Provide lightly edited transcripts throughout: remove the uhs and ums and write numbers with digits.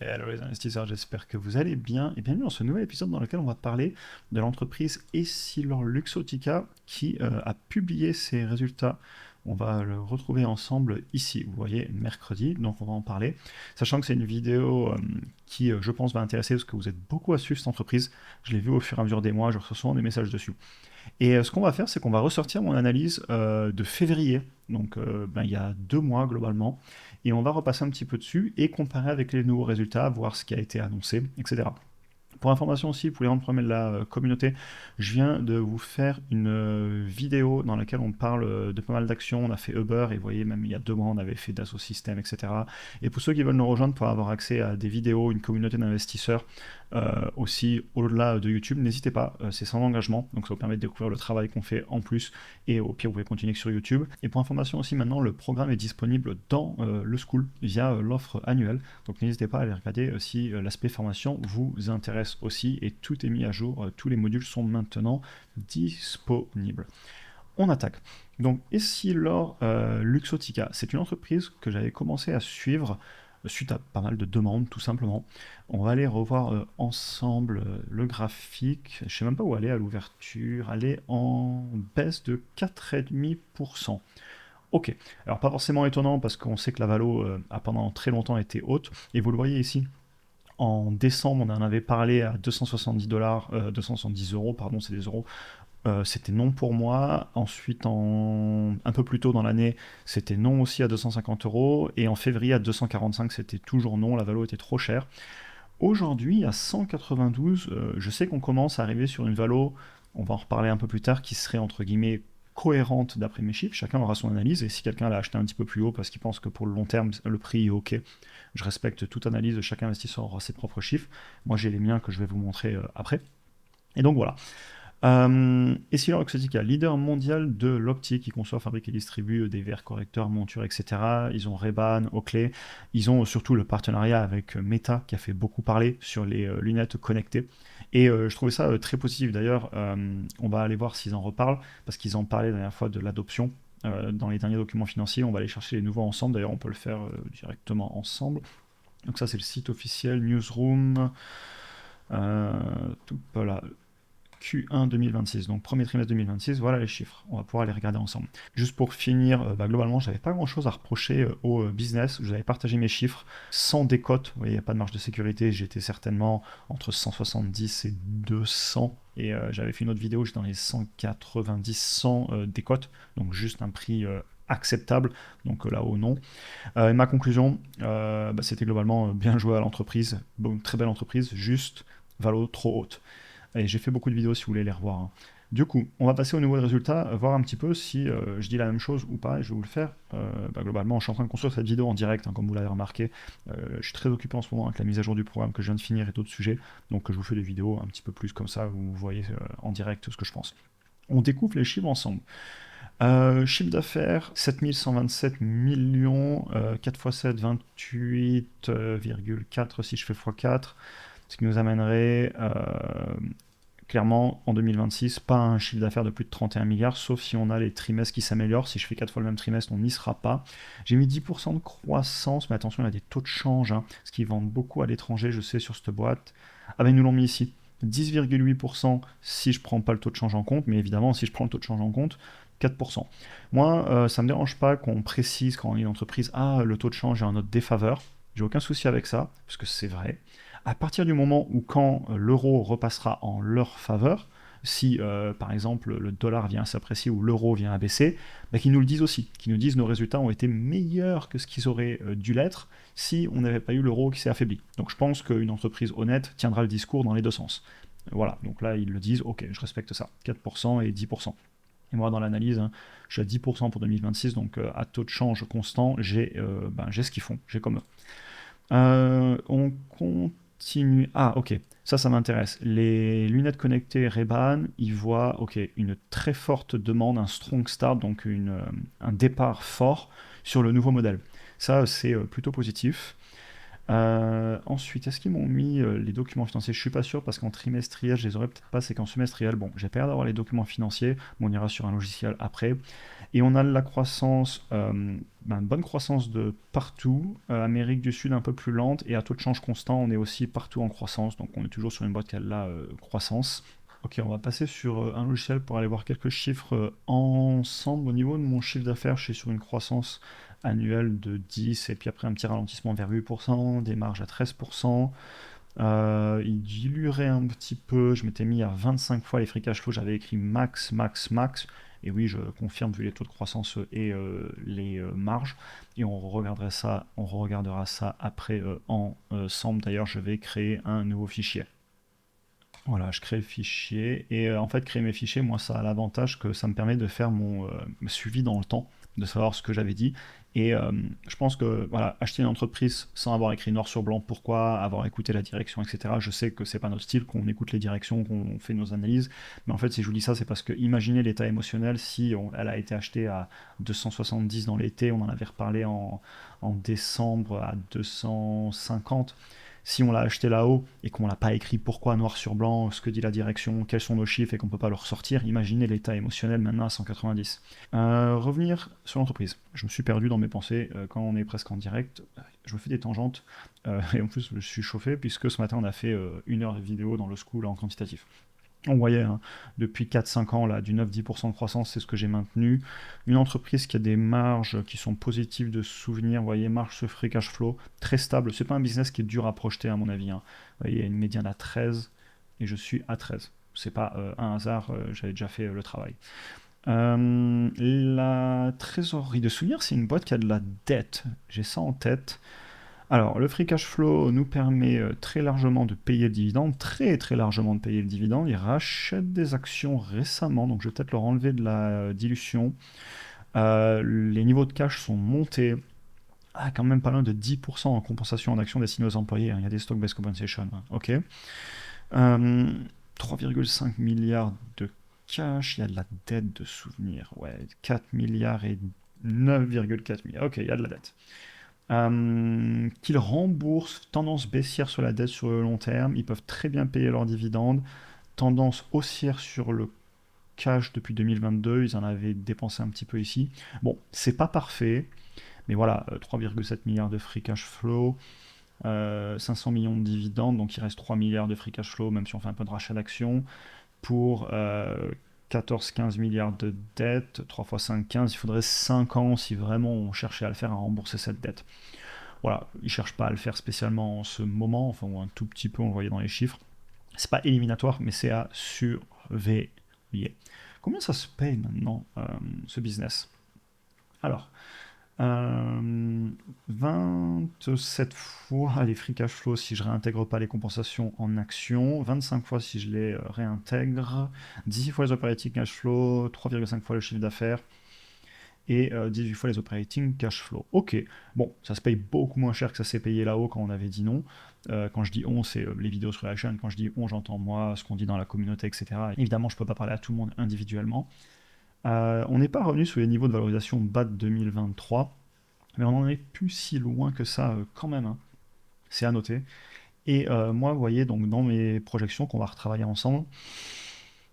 Hello les investisseurs, j'espère que vous allez bien et bienvenue dans ce nouvel épisode dans lequel on va parler de l'entreprise Essilor Luxottica qui a publié ses résultats. On va le retrouver ensemble ici, vous voyez, mercredi, donc on va en parler. Sachant que c'est une vidéo qui, je pense, va intéresser parce que vous êtes beaucoup à suivre cette entreprise. Je l'ai vu au fur et à mesure des mois, je reçois souvent des messages dessus. Et ce qu'on va faire, c'est qu'on va ressortir mon analyse de février, donc il y a 2 mois globalement, et on va repasser un petit peu dessus et comparer avec les nouveaux résultats, voir ce qui a été annoncé, etc. Pour information aussi, pour les grands problèmes de la communauté, je viens de vous faire une vidéo dans laquelle on parle de pas mal d'actions. On a fait Uber et vous voyez, même il y a 2 mois, on avait fait Dassault Systèmes, etc. Et pour ceux qui veulent nous rejoindre pour avoir accès à des vidéos, une communauté d'investisseurs aussi au-delà de YouTube, n'hésitez pas, c'est sans engagement, donc ça vous permet de découvrir le travail qu'on fait en plus. Et au pire, vous pouvez continuer sur YouTube. Et pour information aussi, maintenant, le programme est disponible dans le School via l'offre annuelle. Donc n'hésitez pas à aller regarder si l'aspect formation vous intéresse aussi. Et tout est mis à jour, tous les modules sont maintenant disponibles. On attaque. Donc Essilor Luxottica, c'est une entreprise que j'avais commencé à suivre suite à pas mal de demandes tout simplement. On va aller revoir ensemble le graphique. Je sais même pas où aller à l'ouverture. Elle est en baisse de 4,5%. Ok, alors pas forcément étonnant parce qu'on sait que la valo a pendant très longtemps été haute. Et vous le voyez ici, en décembre, on en avait parlé à 270 dollars, 270 euros, pardon, c'est des euros. C'était non pour moi. Ensuite, un peu plus tôt dans l'année, c'était non aussi à 250 euros. Et en février, à 245, c'était toujours non. La valo était trop chère. Aujourd'hui, à 192, je sais qu'on commence à arriver sur une valo, on va en reparler un peu plus tard, qui serait entre guillemets cohérente d'après mes chiffres. Chacun aura son analyse. Et si quelqu'un l'a acheté un petit peu plus haut parce qu'il pense que pour le long terme, le prix est OK, je respecte toute analyse. Chaque investisseur aura ses propres chiffres. Moi, j'ai les miens que je vais vous montrer après. Et donc voilà. Essilor Luxottica, leader mondial de l'optique, qui conçoit, fabrique et distribue des verres correcteurs, montures, etc. Ils ont Ray-Ban, Oakley. Ils ont surtout le partenariat avec Meta, qui a fait beaucoup parler sur les lunettes connectées. Et je trouvais ça très positif. D'ailleurs, on va aller voir s'ils en reparlent, parce qu'ils en parlaient la dernière fois de l'adoption. Dans les derniers documents financiers, on va aller chercher les nouveaux ensemble. D'ailleurs, on peut le faire directement ensemble. Donc ça, c'est le site officiel, Newsroom. Voilà, Q1 2026, donc premier trimestre 2026, voilà les chiffres. On va pouvoir les regarder ensemble. Juste pour finir, globalement, j'avais pas grand chose à reprocher au business. Je vous avais partagé mes chiffres sans décote. Vous voyez, il n'y a pas de marge de sécurité. J'étais certainement entre 170 et 200. Et j'avais fait une autre vidéo, j'étais dans les 190, 100 décotes. Donc juste un prix acceptable. Donc là-haut, non. Et ma conclusion, c'était globalement bien joué à l'entreprise. Bon, très belle entreprise, juste valo trop haute. Et j'ai fait beaucoup de vidéos si vous voulez les revoir, hein. Du coup, on va passer au niveau des résultats, voir un petit peu si je dis la même chose ou pas, et je vais vous le faire. Globalement, je suis en train de construire cette vidéo en direct, hein, comme vous l'avez remarqué. Je suis très occupé en ce moment avec la mise à jour du programme que je viens de finir et d'autres sujets, donc je vous fais des vidéos un petit peu plus comme ça, où vous voyez en direct ce que je pense. On découvre les chiffres ensemble. Chiffre d'affaires, 7127 millions, 4 x 7, 28,4 si je fais x4, ce qui nous amènerait clairement en 2026 pas un chiffre d'affaires de plus de 31 milliards, sauf si on a les trimestres qui s'améliorent. Si je fais 4 fois le même trimestre, on n'y sera pas. J'ai mis 10% de croissance, mais attention, il y a des taux de change, hein, ce qui vendent beaucoup à l'étranger, je sais, sur cette boîte. Ah ben, ils nous l'ont mis ici. 10,8% si je prends pas le taux de change en compte, mais évidemment, si je prends le taux de change en compte, 4%. Moi, ça me dérange pas qu'on précise quand on est une entreprise, ah, le taux de change est en notre défaveur. J'ai aucun souci avec ça, parce que c'est vrai. À partir du moment où quand l'euro repassera en leur faveur, si par exemple le dollar vient s'apprécier ou l'euro vient à baisser, bah, qu'ils nous le disent aussi, qu'ils nous disent nos résultats ont été meilleurs que ce qu'ils auraient dû l'être si on n'avait pas eu l'euro qui s'est affaibli. Donc je pense qu'une entreprise honnête tiendra le discours dans les deux sens. Voilà, donc là ils le disent, ok, je respecte ça, 4% et 10%. Et moi, dans l'analyse, hein, je suis à 10% pour 2026, donc à taux de change constant, j'ai ce qu'ils font, j'ai comme eux. On continue. Ah, ok, ça m'intéresse. Les lunettes connectées Ray-Ban, ils voient une très forte demande, un strong start, donc un départ fort sur le nouveau modèle. Ça, c'est plutôt positif. Ensuite, est-ce qu'ils m'ont mis les documents financiers? Je suis pas sûr parce qu'en trimestriel, je les aurais peut-être pas. C'est qu'en semestriel, bon, j'ai pas l'air d'avoir les documents financiers, mais on ira sur un logiciel après. Et on a la croissance, une bonne croissance de partout. Amérique du Sud un peu plus lente et à taux de change constant, on est aussi partout en croissance. Donc on est toujours sur une boîte qui a de la croissance. Ok, on va passer sur un logiciel pour aller voir quelques chiffres ensemble. Au niveau de mon chiffre d'affaires, je suis sur une croissance annuelle de 10 et puis après un petit ralentissement vers 8%, des marges à 13%. Il diluerait un petit peu, je m'étais mis à 25 fois les free cash flow, j'avais écrit max, max, max. Et oui, je confirme vu les taux de croissance et les marges. Et on regardera ça après ensemble. D'ailleurs, je vais créer un nouveau fichier. Voilà, je crée le fichier et en fait créer mes fichiers, moi ça a l'avantage que ça me permet de faire mon suivi dans le temps, de savoir ce que j'avais dit. Et je pense que voilà, acheter une entreprise sans avoir écrit noir sur blanc, pourquoi, avoir écouté la direction, etc. Je sais que c'est pas notre style, qu'on écoute les directions, qu'on fait nos analyses, mais en fait si je vous dis ça, c'est parce que imaginez l'état émotionnel si elle a été achetée à 270 dans l'été, on en avait reparlé en décembre à 250. Si on l'a acheté là-haut et qu'on l'a pas écrit pourquoi noir sur blanc, ce que dit la direction, quels sont nos chiffres et qu'on peut pas le ressortir, imaginez l'état émotionnel maintenant à 190. Revenir sur l'entreprise. Je me suis perdu dans mes pensées quand on est presque en direct. Je me fais des tangentes et en plus je suis chauffé puisque ce matin on a fait 1 heure de vidéo dans le school en quantitatif. On voyait hein, depuis 4-5 ans là, du 9-10% de croissance, c'est ce que j'ai maintenu. Une entreprise qui a des marges qui sont positives de souvenir, vous voyez, marge sur free cash flow, très stable. C'est pas un business qui est dur à projeter à mon avis. Hein. Vous voyez, il y a une médiane à 13 et je suis à 13. C'est pas un hasard, j'avais déjà fait le travail. La trésorerie de souvenir, c'est une boîte qui a de la dette. J'ai ça en tête. Alors, le free cash flow nous permet très largement de payer le dividende, très très largement de payer le dividende. Ils rachètent des actions récemment, donc je vais peut-être leur enlever de la dilution. Les niveaux de cash sont montés. Ah, quand même pas loin de 10% en compensation en actions destinées aux employés. Hein. Il y a des stock-based compensation. Hein. Ok. 3,5 milliards de cash. Il y a de la dette de souvenir. Ouais, 4 milliards et 9,4 milliards. Ok, il y a de la dette. Qu'ils remboursent, tendance baissière sur la dette sur le long terme, ils peuvent très bien payer leurs dividendes, tendance haussière sur le cash depuis 2022, ils en avaient dépensé un petit peu ici. Bon, c'est pas parfait, mais voilà, 3,7 milliards de free cash flow, 500 millions de dividendes, donc il reste 3 milliards de free cash flow, même si on fait un peu de rachat d'actions, pour 14-15 milliards de dettes, 3 fois 5, 15, il faudrait 5 ans si vraiment on cherchait à le faire, à rembourser cette dette. Voilà, ils ne cherchent pas à le faire spécialement en ce moment, enfin, ou un tout petit peu, on le voyait dans les chiffres. C'est pas éliminatoire, mais c'est à surveiller. Combien ça se paye maintenant, ce business? Alors, 27 fois les free cash flow si je réintègre pas les compensations en actions, 25 fois si je les réintègre, 18 fois les operating cash flow, 3,5 fois le chiffre d'affaires, et 18 fois les operating cash flow. Ok, bon, ça se paye beaucoup moins cher que ça s'est payé là-haut quand on avait dit non. Quand je dis on, c'est les vidéos sur la chaîne. Quand je dis on, j'entends moi, ce qu'on dit dans la communauté, etc. Évidemment, je ne peux pas parler à tout le monde individuellement. On n'est pas revenu sur les niveaux de valorisation bas de 2023, mais on n'en est plus si loin que ça quand même. Hein. C'est à noter. Et moi, vous voyez, donc dans mes projections qu'on va retravailler ensemble,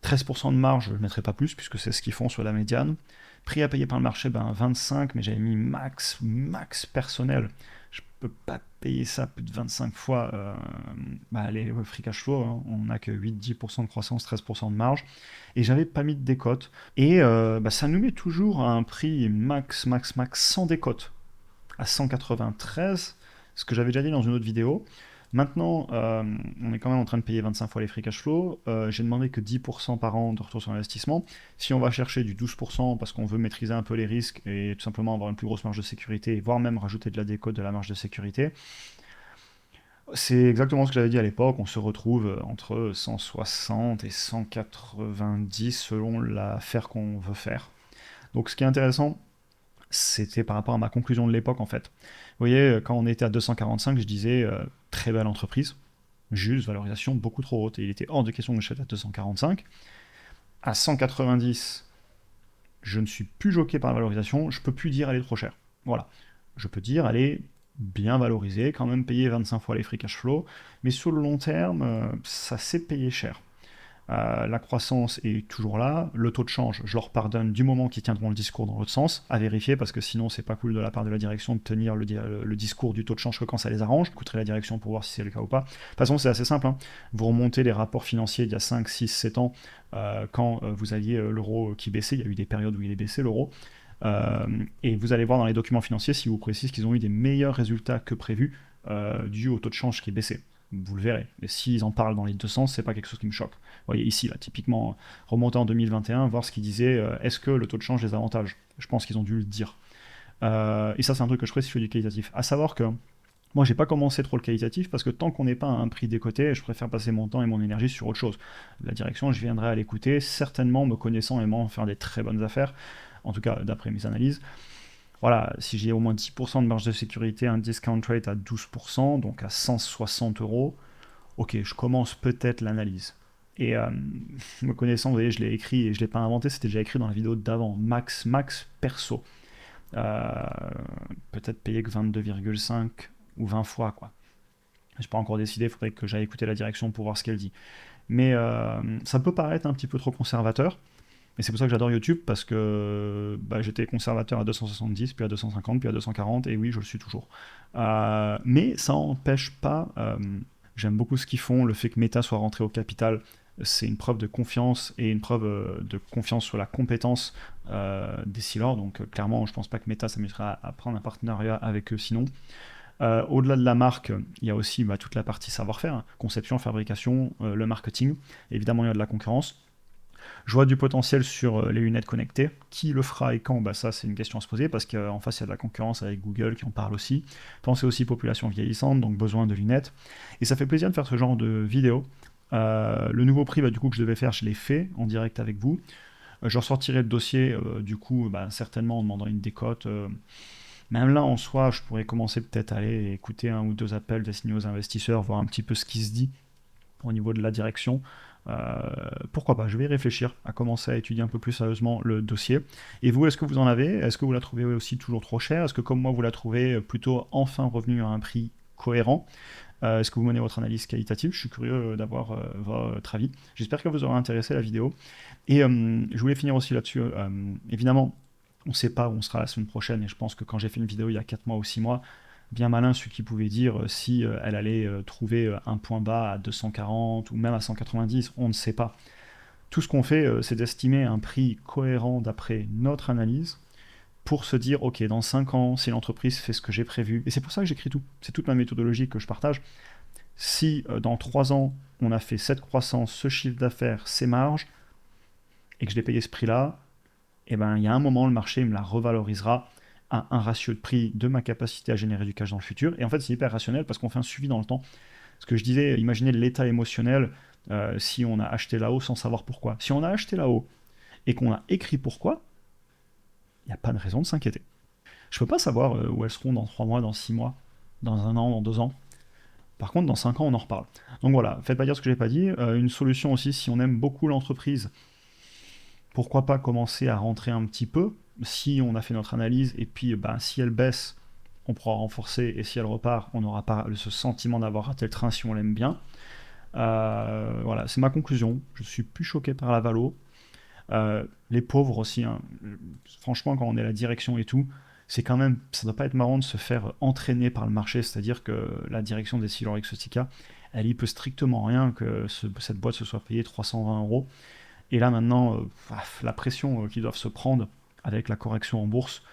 13% de marge, je ne mettrai pas plus, puisque c'est ce qu'ils font sur la médiane. Prix à payer par le marché, 25, mais j'avais mis max personnel. Je peux pas payer ça plus de 25 fois les free cash flow. Hein. On n'a que 8-10% de croissance, 13% de marge. Et j'avais pas mis de décote. Et ça nous met toujours à un prix max sans décote, à 193, ce que j'avais déjà dit dans une autre vidéo. Maintenant, on est quand même en train de payer 25 fois les free cash flow. J'ai demandé que 10% par an de retour sur investissement. Si on va chercher du 12% parce qu'on veut maîtriser un peu les risques et tout simplement avoir une plus grosse marge de sécurité, voire même rajouter de la décote de la marge de sécurité, c'est exactement ce que j'avais dit à l'époque. On se retrouve entre 160 et 190 selon l'affaire qu'on veut faire. Donc ce qui est intéressant, c'était par rapport à ma conclusion de l'époque en fait. Vous voyez, quand on était à 245, je disais très belle entreprise, juste valorisation beaucoup trop haute. Et il était hors de question que j'achète à 245. À 190, je ne suis plus joqué par la valorisation, je peux plus dire elle est trop chère. Voilà. Je peux dire elle est bien valorisé, quand même payé 25 fois les free cash flow, mais sur le long terme, ça s'est payé cher. La croissance est toujours là, le taux de change, je leur pardonne du moment qu'ils tiendront le discours dans l'autre sens, à vérifier, parce que sinon c'est pas cool de la part de la direction de tenir le discours du taux de change que quand ça les arrange. Écouterai la direction pour voir si c'est le cas ou pas. De toute façon, c'est assez simple, hein. Vous remontez les rapports financiers d'il y a 5, 6, 7 ans, quand vous aviez l'euro qui baissait, il y a eu des périodes où il est baissé l'euro, et vous allez voir dans les documents financiers si vous précisent qu'ils ont eu des meilleurs résultats que prévu, dû au taux de change qui est baissé. Vous le verrez. Mais s'ils en parlent dans les deux sens, c'est pas quelque chose qui me choque. Vous voyez ici, là, typiquement, remonter en 2021, voir ce qu'ils disaient, est-ce que le taux de change les avantage. Je pense qu'ils ont dû le dire. Et ça, c'est un truc que je ferai si je fais du qualitatif. À savoir que moi, j'ai pas commencé trop le qualitatif parce que tant qu'on n'est pas à un prix décoté, je préfère passer mon temps et mon énergie sur autre chose. La direction, je viendrai à l'écouter, certainement me connaissant et m'en faire des très bonnes affaires, en tout cas d'après mes analyses. Voilà, si j'ai au moins 10% de marge de sécurité, un discount rate à 12%, donc à 160 euros, ok, je commence peut-être l'analyse. Et me connaissant, vous voyez, je l'ai écrit et je ne l'ai pas inventé, c'était déjà écrit dans la vidéo d'avant. Max perso. Euh, Peut-être payer que 22,5 ou 20 fois, quoi. Je n'ai pas encore décidé, il faudrait que j'aille écouter la direction pour voir ce qu'elle dit. Mais ça peut paraître un petit peu trop conservateur. Et c'est pour ça que j'adore YouTube, parce que bah, j'étais conservateur à 270, puis à 250, puis à 240, et oui, je le suis toujours. Mais ça n'empêche pas, j'aime beaucoup ce qu'ils font, le fait que Meta soit rentré au capital, c'est une preuve de confiance, et une preuve de confiance sur la compétence des Sealors, donc clairement, je pense pas que Meta s'amusera à prendre un partenariat avec eux sinon. Au-delà de la marque, il y a aussi bah, toute la partie savoir-faire, hein, conception, fabrication, le marketing. Évidemment, il y a de la concurrence. Je vois du potentiel sur les lunettes connectées. Qui le fera et quand, bah ça c'est une question à se poser parce qu'en face il y a de la concurrence avec Google qui en parle aussi. Pensez aussi population vieillissante, donc besoin de lunettes. Et ça fait plaisir de faire ce genre de vidéo. Le nouveau prix bah, du coup que je devais faire, je l'ai fait en direct avec vous. Je ressortirai le dossier du coup bah, certainement en demandant une décote. Même là en soi, je pourrais commencer peut-être à aller écouter un ou deux appels destinés aux investisseurs, voir un petit peu ce qui se dit au niveau de la direction. Pourquoi pas, je vais réfléchir à commencer à étudier un peu plus sérieusement le dossier. Et vous, est-ce que vous en avez? Est-ce que vous la trouvez aussi toujours trop chère? Est-ce que comme moi, vous la trouvez plutôt enfin revenue à un prix cohérent? Est-ce que vous menez votre analyse qualitative? Je suis curieux d'avoir votre avis. J'espère que vous aura intéressé la vidéo. Et je voulais finir aussi là-dessus. Évidemment, on ne sait pas où on sera la semaine prochaine, et je pense que quand j'ai fait une vidéo il y a 4 mois ou 6 mois, bien malin celui qui pouvait dire si elle allait trouver un point bas à 240 ou même à 190, on ne sait pas. Tout ce qu'on fait, c'est d'estimer un prix cohérent d'après notre analyse pour se dire, ok, dans 5 ans, si l'entreprise fait ce que j'ai prévu, et c'est pour ça que j'écris tout, c'est toute ma méthodologie que je partage, si dans 3 ans, on a fait cette croissance, ce chiffre d'affaires, ces marges, et que je l'ai payé ce prix-là, et ben il y a un moment, le marché me la revalorisera à un ratio de prix de ma capacité à générer du cash dans le futur. Et en fait, c'est hyper rationnel parce qu'on fait un suivi dans le temps. Ce que je disais, imaginez l'état émotionnel si on a acheté là-haut sans savoir pourquoi. Si on a acheté là-haut et qu'on a écrit pourquoi, il n'y a pas de raison de s'inquiéter. Je ne peux pas savoir où elles seront dans 3 mois, dans 6 mois, dans un an, dans 2 ans. Par contre, dans 5 ans, on en reparle. Donc voilà, faites pas dire ce que j'ai pas dit. Une solution aussi, si on aime beaucoup l'entreprise, pourquoi pas commencer à rentrer un petit peu si on a fait notre analyse et puis ben, si elle baisse, on pourra renforcer et si elle repart, on n'aura pas ce sentiment d'avoir raté le train si on l'aime bien. Voilà, c'est ma conclusion. Je suis plus choqué par la valo. Les pauvres aussi, hein. Franchement, quand on est à la direction et tout, c'est quand même, ça doit pas être marrant de se faire entraîner par le marché, c'est-à-dire que la direction des Silor Exotica, elle y peut strictement rien que cette boîte se soit payée 320 euros. Et là maintenant, la pression qu'ils doivent se prendre avec la correction en bourse,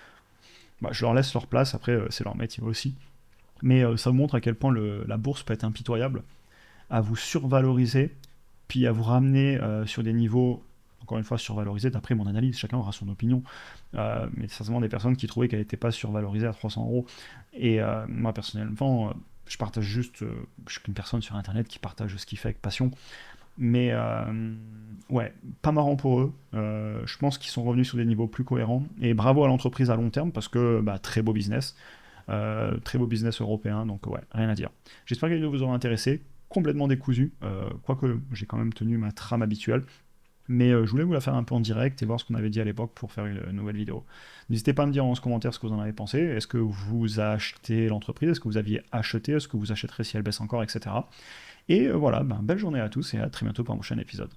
bah, je leur laisse leur place, après c'est leur métier aussi. Mais ça vous montre à quel point la bourse peut être impitoyable, à vous survaloriser, puis à vous ramener sur des niveaux, encore une fois, survalorisés, d'après mon analyse, chacun aura son opinion. Mais certainement des personnes qui trouvaient qu'elle n'était pas survalorisée à 300 euros. Et moi personnellement, je partage juste, je suis qu'une personne sur Internet qui partage ce qu'il fait avec passion. Mais ouais, pas marrant pour eux. Je pense qu'ils sont revenus sur des niveaux plus cohérents. Et bravo à l'entreprise à long terme parce que bah, très beau business européen. Donc ouais, rien à dire. J'espère que la vidéo vous aura intéressé. Complètement décousu, quoique j'ai quand même tenu ma trame habituelle. Mais je voulais vous la faire un peu en direct et voir ce qu'on avait dit à l'époque pour faire une nouvelle vidéo. N'hésitez pas à me dire en commentaire ce que vous en avez pensé. Est-ce que vous achetez l'entreprise? Est-ce que vous aviez acheté? Est-ce que vous achèterez si elle baisse encore, etc. Et voilà, belle journée à tous et à très bientôt pour un prochain épisode.